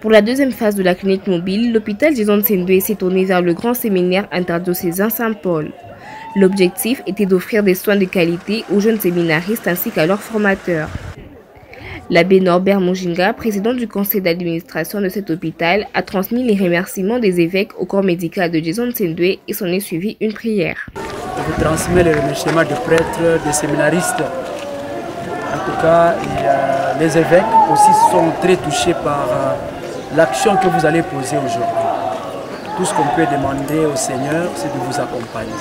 Pour la deuxième phase de la clinique mobile, l'hôpital Jason Sendwe s'est tourné vers le grand séminaire interdiocésain Saint-Paul. L'objectif était d'offrir des soins de qualité aux jeunes séminaristes ainsi qu'à leurs formateurs. L'abbé Norbert Mujinga, président du conseil d'administration de cet hôpital, a transmis les remerciements des évêques au corps médical de Jason Sendwe et s'en est suivi une prière. Je vous transmets les remerciements des prêtres, des séminaristes. En tout cas, les évêques aussi sont très touchés par l'action que vous allez poser aujourd'hui. Tout ce qu'on peut demander au Seigneur, c'est de vous accompagner.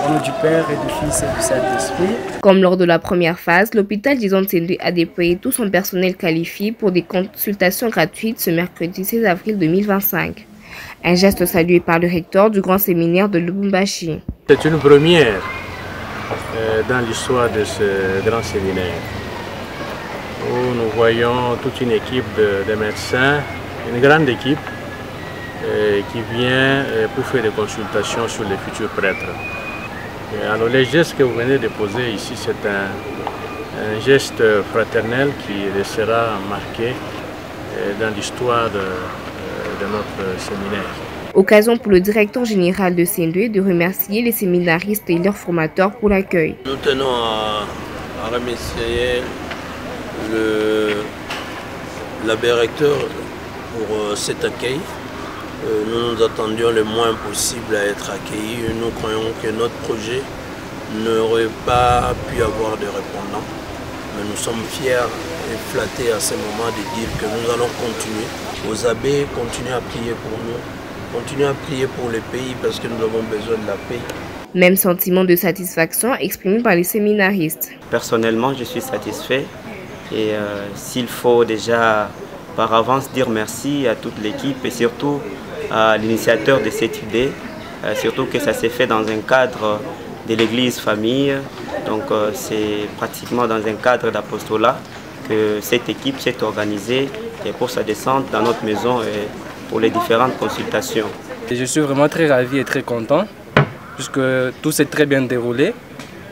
Au nom du Père et du Fils et du Saint-Esprit. Comme lors de la première phase, l'hôpital Jason Sendwe a déployé tout son personnel qualifié pour des consultations gratuites ce mercredi 16 avril 2025. Un geste salué par le recteur du grand séminaire de Lubumbashi. C'est une première dans l'histoire de ce grand séminaire où nous voyons toute une équipe de médecins, une grande équipe qui vient pour faire des consultations sur les futurs prêtres. Et alors les gestes que vous venez de poser ici, c'est un geste fraternel qui restera marqué dans l'histoire de notre séminaire. Occasion pour le directeur général de Sendwe de remercier les séminaristes et leurs formateurs pour l'accueil. Nous tenons à remercier l'abbé recteur pour cet accueil. Nous nous attendions le moins possible à être accueillis. Nous croyons que notre projet n'aurait pas pu avoir de répondants. Mais nous sommes fiers et flattés à ce moment de dire que nous allons continuer. Aux abbés, continuez à prier pour nous, continuez à prier pour le pays parce que nous avons besoin de la paix. Même sentiment de satisfaction exprimé par les séminaristes. Personnellement, je suis satisfait et s'il faut déjà par avance dire merci à toute l'équipe et surtout à l'initiateur de cette idée, surtout que ça s'est fait dans un cadre de l'église famille, donc c'est pratiquement dans un cadre d'apostolat que cette équipe s'est organisée et pour sa descente dans notre maison et pour les différentes consultations. Et je suis vraiment très ravi et très content puisque tout s'est très bien déroulé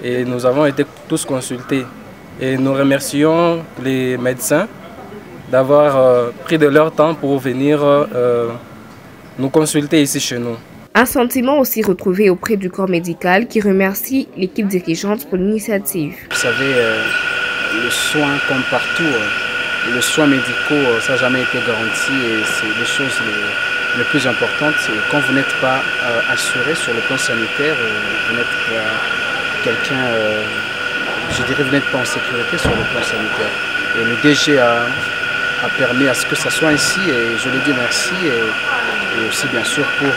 et nous avons été tous consultés. Et nous remercions les médecins d'avoir pris de leur temps pour venir nous consulter ici chez nous. Un sentiment aussi retrouvé auprès du corps médical qui remercie l'équipe dirigeante pour l'initiative. Vous savez, le soin comme partout, les soins médicaux, ça n'a jamais été garanti et c'est les choses les plus importantes. Quand vous n'êtes pas assuré sur le plan sanitaire, vous n'êtes pas quelqu'un, je dirais, vous n'êtes pas en sécurité sur le plan sanitaire. Et le DG a permis à ce que ça soit ainsi et je lui dis merci et aussi bien sûr pour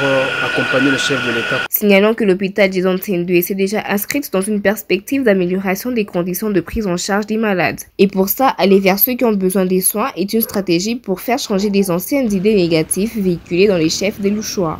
accompagner le chef de l'État. Signalons que l'hôpital Jason Sendwe s'est déjà inscrite dans une perspective d'amélioration des conditions de prise en charge des malades. Et pour ça, aller vers ceux qui ont besoin des soins est une stratégie pour faire changer des anciennes idées négatives véhiculées dans les chefs des Louchois.